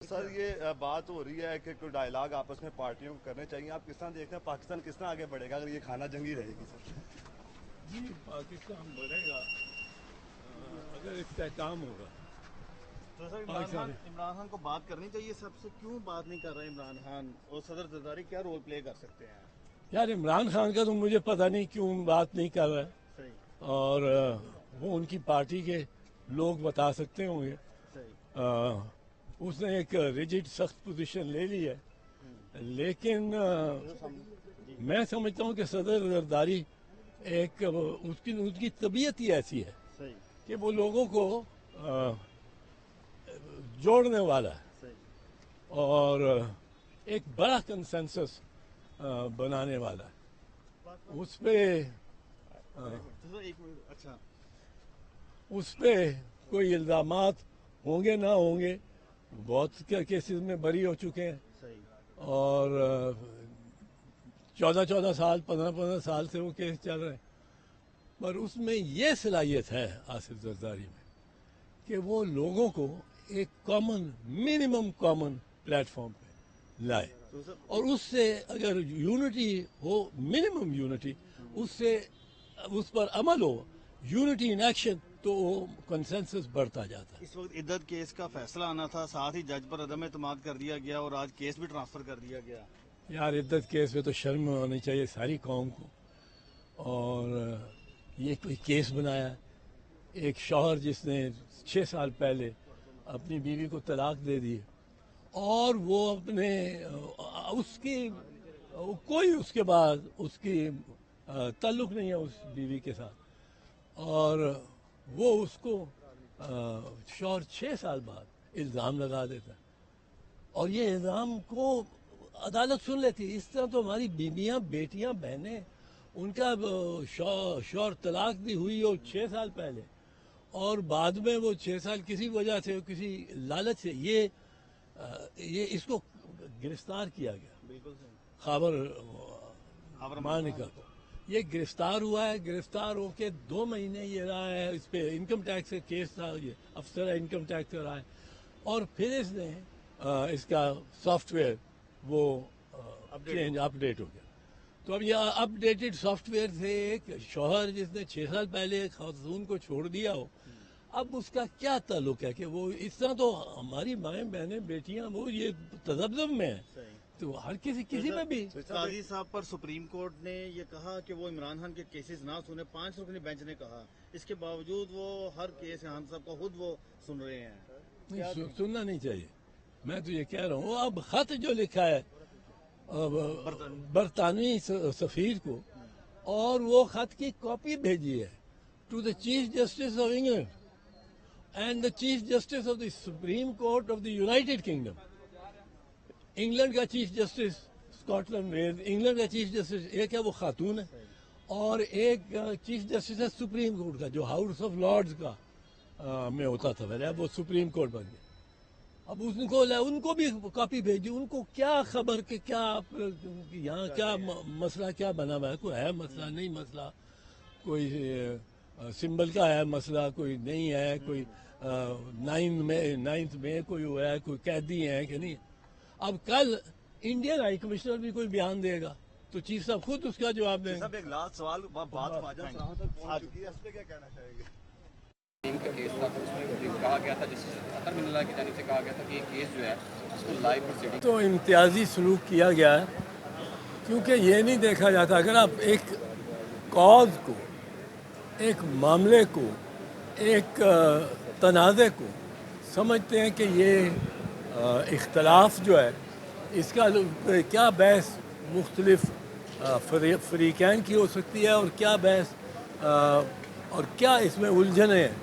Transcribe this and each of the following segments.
سر یہ بات ہو رہی ہے کہ کوئی ڈائلاگ آپس میں پارٹیوں کو کرنے چاہیے. آپ کس طرح دیکھتے ہیں پاکستان کس طرح آگے بڑھے گا اگر یہ خانہ جنگی رہے گی سر؟ جی پاکستان بڑھے گا اگر استحکام ہوگا. تو سر عمران خان کو بات کرنی چاہیے. سب سے کیوں بات نہیں کر رہے عمران خان اور صدر زرداری کیا رول پلے کر سکتے ہیں؟ یار عمران خان کا تو مجھے پتہ نہیں کیوں بات نہیں کر رہا ہے. صحیح اور وہ ان کی پارٹی کے لوگ بتا سکتے ہوں گے. صحیح. اس نے ایک ریجڈ سخت پوزیشن لے لی ہے, لیکن میں سمجھتا ہوں کہ صدر زرداری ایک اس کی طبیعت ہی ایسی ہے صحیح کہ وہ لوگوں کو جوڑنے والا ہے صحیح. اور ایک بڑا کنسنسس بنانے والا ہے. اس پہ اچھا اس پہ کوئی الزامات ہوں گے نہ ہوں گے. بہت کیسز میں بری ہو چکے ہیں صحیح. اور 14 سال 15 سال سے وہ کیس چل رہے ہیں. پر اس میں یہ صلاحیت ہے آصف زرداری میں کہ وہ لوگوں کو ایک منیمم کامن پلیٹ فارم پہ لائے, اور اس سے اگر یونٹی ہو, منیمم یونٹی, اس پر عمل ہو, یونٹی ان ایکشن, تو وہ کنسنسس بڑھتا جاتا ہے. اس وقت عدت کیس کا فیصلہ آنا تھا, ساتھ ہی جج پر عدم اعتماد کر دیا گیا اور آج کیس بھی ٹرانسفر کر دیا گیا. یار عدت کیس پہ تو شرم ہونی چاہیے ساری قوم کو. اور یہ کوئی کیس بنایا, ایک شوہر جس نے 6 سال پہلے اپنی بیوی کو طلاق دے دی اور وہ اپنے کوئی اس کے بعد اس کی تعلق نہیں ہے اس بیوی کے ساتھ, اور وہ اس کو شوہر 6 سال بعد الزام لگا دیتا ہے, اور یہ الزام کو عدالت سن لیتی. اس طرح تو ہماری بیویاں, بیٹیاں, بہنیں, ان کا شوہر طلاق دی ہوئی ہو 6 سال پہلے, اور بعد میں وہ 6 سال کسی وجہ سے, کسی لالچ سے یہ اس کو گرفتار کیا گیا. بالکل خابر مانیکا کو یہ گرفتار ہوا ہے. گرفتار ہو کے 2 مہینے یہ رہا ہے. اس پہ انکم ٹیکس کا کیس تھا, یہ افسر انکم ٹیکس کا رہا ہے, اور پھر اس نے اس کا سافٹ ویئر وہ اپڈیٹ ہو گیا. تو اب یہ اپ ڈیٹڈ سافٹ ویئر سے ایک شوہر جس نے 6 سال پہلے ایک خاتون کو چھوڑ دیا ہو, اب اس کا کیا تعلق ہے کہ وہ اس طرح تو ہماری مائیں بہنیں بیٹیاں وہ یہ تذبذب میں ہیں. تو ہر کسی میں بھی قاضی صاحب پر سپریم کورٹ نے یہ کہا کہ وہ عمران خان کے کیسز نہ سنے, 5 رکنی بینچ نے کہا. اس کے باوجود وہ ہر کیس خان صاحب کا خود وہ سن رہے ہیں. نہیں, سننا نہیں چاہیے. میں تو یہ کہہ رہا ہوں, اب خط جو لکھا ہے برطانوی سفیر کو, اور وہ خط کی کاپی بھیجی ہے to the chief justice of England and the chief justice of the Supreme Court of the United Kingdom. England کا chief justice, Scotland England کا چیف جسٹس ایک ہے, وہ خاتون ہے, اور ایک چیف جسٹس ہے سپریم کورٹ کا جو ہاؤس آف لارڈز کا میں ہوتا تھا پہلے, اب وہ سپریم کورٹ بن گیا. اب ان کو بھی کاپی بھیجی. ان کو کیا خبر کہ کیا یہاں کیا مسئلہ کیا بنا ہوا ہے, کوئی ہے مسئلہ, نہیں مسئلہ, کوئی سمبل کا ہے مسئلہ, کوئی نہیں ہے, کوئی 9 میں کوئی ہوا ہے, کوئی قیدی ہیں کہ نہیں. اب کل انڈین ہائی کمشنر بھی کوئی بیان دے گا تو چیف صاحب خود اس کا جواب دیں گے. صاحب ایک لاسٹ سوال, بات خواجہ صاحب تک پہنچ چکی ہے, اس پہ کیا کہنا چاہیں گے؟ کا کیس تھا تو اس میں کہا گیا تھا, جسٹس اطہر من اللہ کی جانب سے کہا گیا تھا کہ یہ کیس جو ہے اس کو لائیو پروسیڈنگ تو امتیازی سلوک کیا گیا ہے, کیونکہ یہ نہیں دیکھا جاتا. اگر آپ ایک کاز کو, ایک معاملے کو, ایک تنازع کو سمجھتے ہیں کہ یہ اختلاف جو ہے اس کا کیا بحث مختلف فریقین کی ہو سکتی ہے, اور کیا بحث اور کیا اس میں الجھنیں ہیں,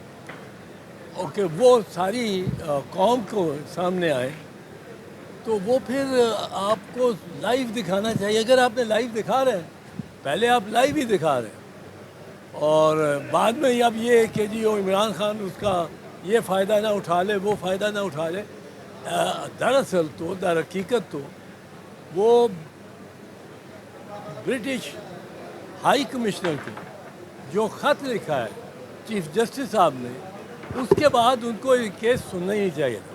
اور کہ وہ ساری قوم کو سامنے آئے, تو وہ پھر آپ کو لائیو دکھانا چاہیے. اگر آپ نے لائیو دکھا رہے ہیں, پہلے آپ لائیو ہی دکھا رہے ہیں, اور بعد میں اب یہ کہ جی وہ عمران خان اس کا یہ فائدہ نہ اٹھا لے, وہ فائدہ نہ اٹھا لے. دراصل تو در حقیقت تو وہ برٹش ہائی کمشنر کو جو خط لکھا ہے چیف جسٹس صاحب نے, اس کے بعد ان کو یہ کیس سننا ہی چاہیے تھا.